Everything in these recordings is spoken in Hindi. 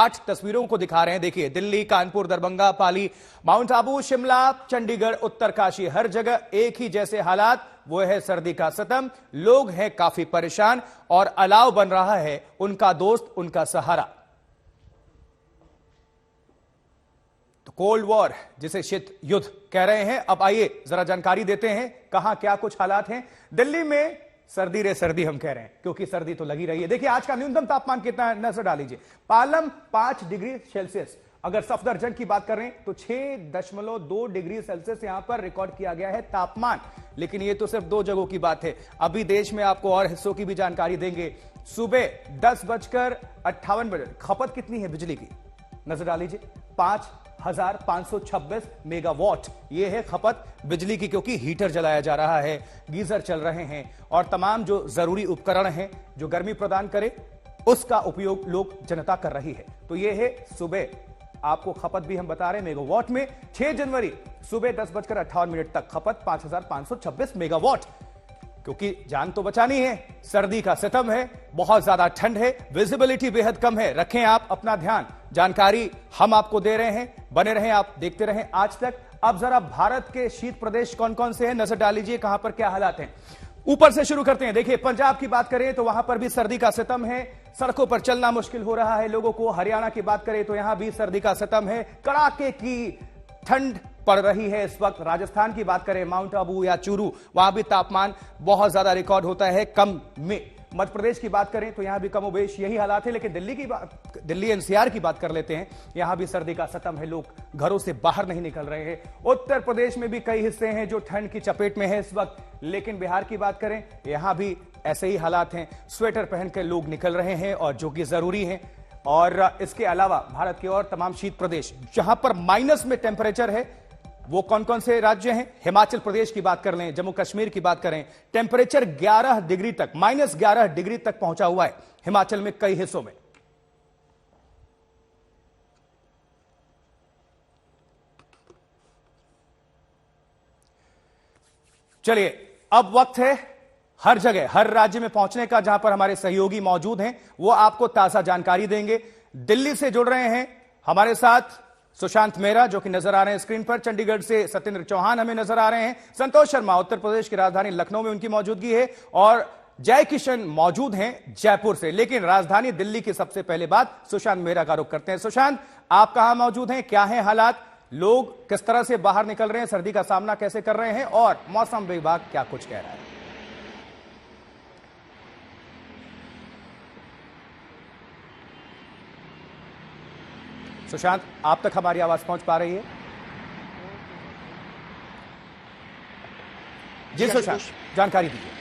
8 तस्वीरों को दिखा रहे हैं। देखिए, दिल्ली, कानपुर, दरभंगा, पाली, माउंट आबू, शिमला, चंडीगढ़, उत्तरकाशी, हर जगह एक ही जैसे हालात। वो है सर्दी का सितम। लोग हैं काफी परेशान और अलाव बन रहा है उनका दोस्त, उनका सहारा। तो कोल्ड वॉर, जिसे शीत युद्ध कह रहे हैं। अब आइए जरा जानकारी देते हैं कहां क्या कुछ हालात हैं। दिल्ली में सर्दी रे सर्दी हम कह रहे हैं, क्योंकि सर्दी तो लगी रही है। देखिए, आज का न्यूनतम तापमान कितना है, नजर डाल लीजिए। Palam 5 degree Celsius. अगर सफदरजंग की बात करें तो 6.2 डिग्री सेल्सियस यहां पर रिकॉर्ड किया गया है तापमान। लेकिन यह तो सिर्फ 2 जगहों की बात है। अभी देश में आपको और हिस्सों की भी जानकारी देंगे। सुबह 10:58 खपत कितनी है बिजली की, नजर डाल लीजिए। 5,526 मेगावाट यह है खपत बिजली की, क्योंकि हीटर जलाया जा रहा है, गीजर चल रहे हैं और तमाम जो जरूरी उपकरण हैं जो गर्मी प्रदान करे उसका उपयोग लोग जनता कर रही है। तो यह है सुबह, आपको खपत भी हम बता रहे हैं मेगावाट में। 6 जनवरी सुबह 10:58 तक खपत 5,526 मेगावाट, क्योंकि जान तो बचानी है। सर्दी का सितम है, बहुत ज्यादा ठंड है, विजिबिलिटी बेहद कम है। रखें आप अपना ध्यान, जानकारी हम आपको दे रहे हैं, बने रहें आप, देखते रहें आज तक। अब जरा भारत के शीत प्रदेश कौन कौन से हैं, नजर डाल लीजिए कहां पर क्या हालात हैं। ऊपर से शुरू करते हैं। देखिए, पंजाब की बात करें तो वहां पर भी सर्दी का सितम है, सड़कों पर चलना मुश्किल हो रहा है लोगों को। हरियाणा की बात करें तो यहां भी सर्दी का सितम है, कड़ाके की ठंड पड़ रही है इस वक्त। राजस्थान की बात करें, माउंट आबू या चूरू, वहां भी तापमान बहुत ज्यादा रिकॉर्ड होता है कम में। मध्य प्रदेश की बात करें तो यहां भी कमोबेश यही हालात है। लेकिन दिल्ली एनसीआर की बात कर लेते हैं, यहां भी सर्दी का सितम है, लोग घरों से बाहर नहीं निकल रहे हैं। उत्तर प्रदेश में भी कई हिस्से हैं जो ठंड की चपेट में है इस वक्त। लेकिन बिहार की बात करें, यहां भी ऐसे ही हालात हैं, स्वेटर पहनकर लोग निकल रहे हैं और जो कि जरूरी है। और इसके अलावा भारत के और तमाम शीत प्रदेश जहां पर माइनस में टेम्परेचर है, वो कौन कौन से राज्य हैं। हिमाचल प्रदेश की बात कर लें, जम्मू कश्मीर की बात करें, टेम्परेचर 11 डिग्री तक, -11 डिग्री तक पहुंचा हुआ है हिमाचल में कई हिस्सों में। चलिए, अब वक्त है हर जगह, हर राज्य में पहुंचने का, जहां पर हमारे सहयोगी मौजूद हैं, वो आपको ताजा जानकारी देंगे। दिल्ली से जुड़ रहे हैं हमारे साथ सुशांत मेहरा, जो कि नजर आ रहे हैं स्क्रीन पर। चंडीगढ़ से सत्येंद्र चौहान हमें नजर आ रहे हैं। संतोष शर्मा उत्तर प्रदेश की राजधानी लखनऊ में उनकी मौजूदगी है। और जय किशन मौजूद हैं जयपुर से। लेकिन राजधानी दिल्ली की सबसे पहले बात सुशांत मेहरा का रुख करते हैं। सुशांत, आप कहां मौजूद हैं, क्या है हालात, लोग किस तरह से बाहर निकल रहे हैं, सर्दी का सामना कैसे कर रहे हैं और मौसम विभाग क्या कुछ कह रहा है? सुशांत, आप तक हमारी आवाज पहुंच पा रही है? जी सुशांत, जानकारी दीजिए।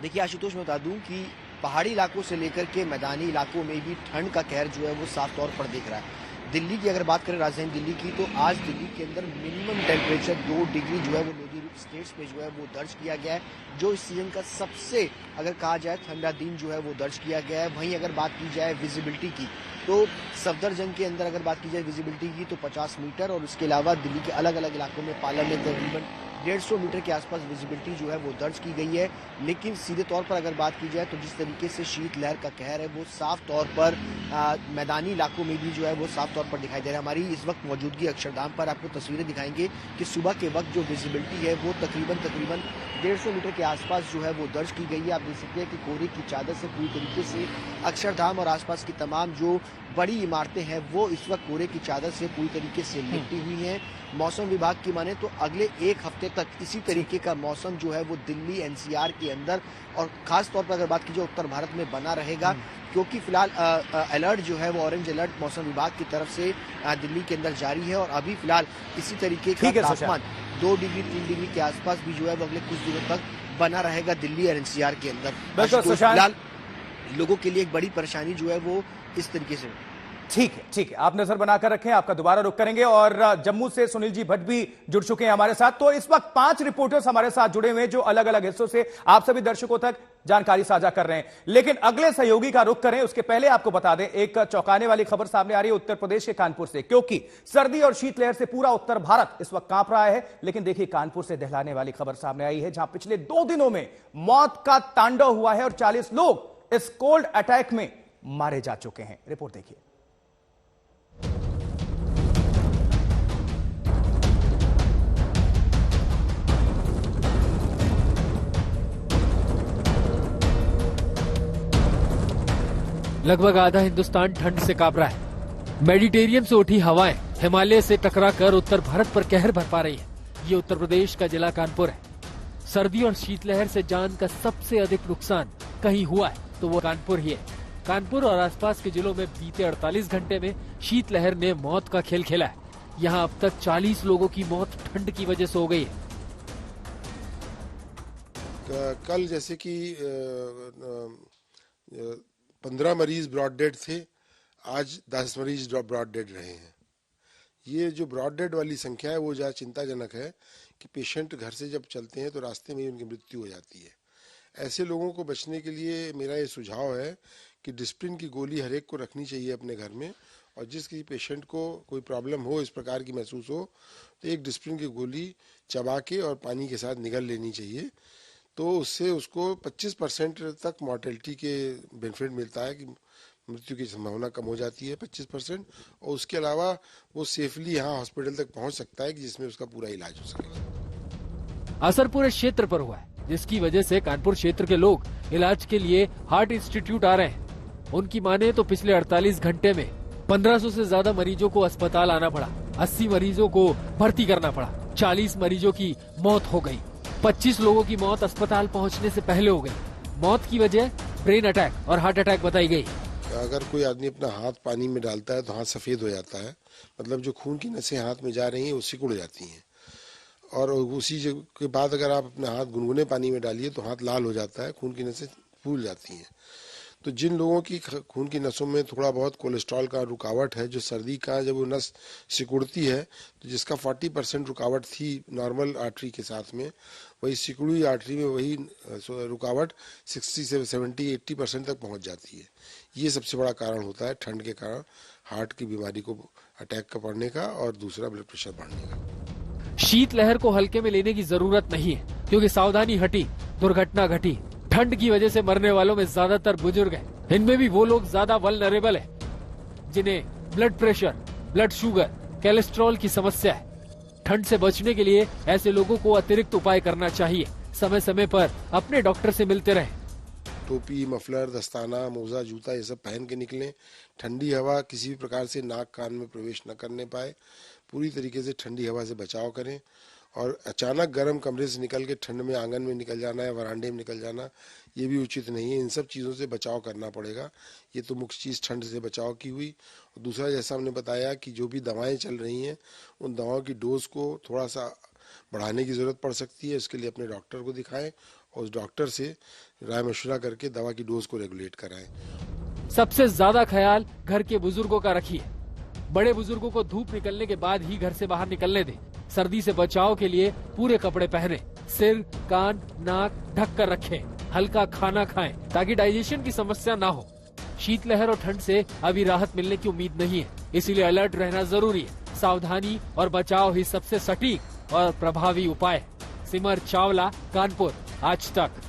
देखिए आशुतोष, मैं बता दूं कि पहाड़ी इलाकों से लेकर के मैदानी इलाकों में भी ठंड का कहर जो है वो साफ तौर पर दिख रहा है। दिल्ली की अगर बात करें, राजधानी दिल्ली की, तो आज दिल्ली के अंदर मिनिमम टेम्परेचर 2 डिग्री जो है वो नॉर्दर्न स्टेट्स में जो है वो दर्ज किया गया है, जो इस सीजन का सबसे अगर कहा जाए ठंडा दिन जो है वो दर्ज किया गया है। वहीं अगर बात की जाए विजिबिलिटी की, तो सफदरजंग के अंदर अगर बात की जाए विजिबिलिटी की तो 50 मीटर, और उसके अलावा दिल्ली के अलग अलग इलाकों में पालम में तकरीबन 150 मीटर के आसपास विजिबिलिटी जो है वो दर्ज की गई है। लेकिन सीधे तौर पर अगर बात की जाए तो जिस तरीके से शीत लहर का कहर है वो साफ तौर पर मैदानी इलाकों में भी जो है वो साफ तौर पर दिखाई दे रहा है। हमारी इस वक्त मौजूदगी अक्षरधाम पर आपको तस्वीरें दिखाएंगे कि सुबह के वक्त जो विजिबिलिटी है वो तकरीबन 150 मीटर के आसपास जो है वो दर्ज की गई है। आप देख सकते हैं कि कोहरे की चादर से पूरी तरीके से अक्षरधाम और आसपास की तमाम जो बड़ी इमारतें हैं वो इस वक्त कोहरे की चादर से पूरी तरीके से लिपटी हुई हैं। मौसम विभाग की माने तो अगले 1 हफ्ते तक इसी तरीके का मौसम जो है वो दिल्ली एनसीआर के अंदर और खास तौर पर अगर बात की जाए उत्तर भारत में बना रहेगा, क्योंकि फिलहाल अलर्ट जो है वो ऑरेंज अलर्ट मौसम विभाग की तरफ से दिल्ली के अंदर जारी है। और अभी फिलहाल इसी तरीके का तापमान 2 डिग्री 3 डिग्री के आसपास भी जो है वो अगले कुछ दिनों तक बना रहेगा दिल्ली और एनसीआर के अंदर। फिलहाल लोगों के लिए एक बड़ी परेशानी जो है वो इस तरीके से। ठीक है, आप नजर बनाकर रखें, आपका दोबारा रुख करेंगे। और जम्मू से सुनील जी भट्ट भी जुड़ चुके हैं हमारे साथ। तो इस वक्त 5 रिपोर्टर्स हमारे साथ जुड़े हुए हैं जो अलग अलग हिस्सों से आप सभी दर्शकों तक जानकारी साझा कर रहे हैं। लेकिन अगले सहयोगी का रुख करें उसके पहले आपको बता दें, एक चौंकाने वाली खबर सामने आ रही है उत्तर प्रदेश के कानपुर से, क्योंकि सर्दी और शीतलहर से पूरा उत्तर भारत इस वक्त कांप रहा है। लेकिन देखिए, कानपुर से दहलाने वाली खबर सामने आई है, जहां पिछले 2 दिनों में मौत का तांडव हुआ है और 40 लोग इस कोल्ड अटैक में मारे जा चुके हैं। रिपोर्ट देखिए। लगभग आधा हिंदुस्तान ठंड से कांप रहा है। मेडिटेरियन से उठी हवाएं हिमालय से टकराकर उत्तर भारत पर कहर बरपा रही है। ये उत्तर प्रदेश का जिला कानपुर है। सर्दी और शीतलहर से जान का सबसे अधिक नुकसान कहीं हुआ है तो वो कानपुर ही है। कानपुर और आसपास के जिलों में बीते 48 घंटे में शीतलहर ने मौत का खेल खेला है। यहाँ अब तक 40 लोगों की मौत ठंड की वजह से हो गई है। कल जैसे कि 15 मरीज ब्रॉड डेड थे, आज 10 मरीज ब्रॉड डेड रहे हैं। ये जो ब्रॉड डेड वाली संख्या है वो ज़्यादा चिंताजनक है कि पेशेंट घर से जब चलते हैं तो रास्ते में ही उनकी मृत्यु हो जाती है। ऐसे लोगों को बचने के लिए मेरा ये सुझाव है कि डिस्प्रिन की गोली हर एक को रखनी चाहिए अपने घर में, और जिस किसी पेशेंट को कोई प्रॉब्लम हो, इस प्रकार की महसूस हो, तो एक डिस्प्रिन की गोली चबा के और पानी के साथ निगल लेनी चाहिए। तो उससे उसको 25% तक मॉर्टेलिटी के बेनिफिट मिलता है कि मृत्यु की संभावना कम हो जाती है 25%, और उसके अलावा वो सेफली यहाँ हॉस्पिटल तक पहुँच सकता है कि जिसमें उसका पूरा इलाज हो सके। असर पूरे क्षेत्र पर हुआ है, जिसकी वजह से कानपुर क्षेत्र के लोग इलाज के लिए हार्ट इंस्टीट्यूट आ रहे हैं। उनकी माने तो पिछले 48 घंटे में 1500 से ज्यादा मरीजों को अस्पताल आना पड़ा, 80 मरीजों को भर्ती करना पड़ा, 40 मरीजों की मौत हो गई, 25 लोगों की मौत अस्पताल पहुंचने से पहले हो गई। मौत की वजह ब्रेन अटैक और हार्ट अटैक बताई गई। अगर कोई आदमी अपना हाथ पानी में डालता है तो हाथ सफेद हो जाता है, मतलब जो खून की नसें हाथ में जा रही हैं वो सिकुड़ जाती हैं, और उसी के बाद अगर आप अपना हाथ गुनगुने पानी में डालिए तो हाथ लाल हो जाता है, खून की नसें फूल जाती हैं। तो जिन लोगों की खून की नसों में थोड़ा बहुत कोलेस्ट्रॉल का रुकावट है, जो सर्दी का जब वो नस सिकुड़ती है तो जिसका 40% रुकावट थी नॉर्मल आर्टरी के साथ में, वही सिकुड़ी आर्टरी में वही रुकावट 60 से 70-80% तक पहुंच जाती है। ये सबसे बड़ा कारण होता है ठंड के कारण हार्ट की बीमारी को अटैक का पड़ने का और दूसरा ब्लड प्रेशर बढ़ने का। शीतलहर को हल्के में लेने की जरूरत नहीं है, क्योंकि सावधानी हटी, दुर्घटना घटी। ठंड की वजह से मरने वालों में ज्यादातर बुजुर्ग हैं। इनमें भी वो लोग ज्यादा वल्नरेबल हैं, जिन्हें blood pressure, blood sugar, cholesterol की समस्या है। ठंड से बचने के लिए ऐसे लोगों को अतिरिक्त उपाय करना चाहिए। समय समय पर अपने डॉक्टर से मिलते रहें। टोपी, मफलर, दस्ताना, मोजा, जूता ये सब पहन के निकलें। ठंडी हवा किसी भी प्रकार से नाक कान में प्रवेश न करने पाए। पूरी तरीके से ठंडी हवा से बचाव करें, और अचानक गर्म कमरे से निकल के ठंड में आंगन में निकल जाना या वरांडे में निकल जाना ये भी उचित नहीं है। इन सब चीज़ों से बचाव करना पड़ेगा। ये तो मुख्य चीज़ ठंड से बचाव की हुई। और दूसरा, जैसा हमने बताया कि जो भी दवाएं चल रही हैं उन दवाओं की डोज को थोड़ा सा बढ़ाने की ज़रूरत पड़ सकती है। इसके लिए अपने डॉक्टर को दिखाएं और उस डॉक्टर से राय मशवरा करके दवा की डोज को रेगुलेट कराएं। सबसे ज्यादा ख्याल घर के बुजुर्गों का रखिए। बड़े बुजुर्गों को धूप निकलने के बाद ही घर से बाहर निकलने दें। सर्दी से बचाव के लिए पूरे कपड़े पहने, सिर, कान, नाक ढक कर रखें। हल्का खाना खाएं ताकि डाइजेशन की समस्या ना हो। शीतलहर और ठंड से अभी राहत मिलने की उम्मीद नहीं है, इसीलिए अलर्ट रहना जरूरी है। सावधानी और बचाव ही सबसे सटीक और प्रभावी उपाय है। सिमर चावला, कानपुर, आज तक।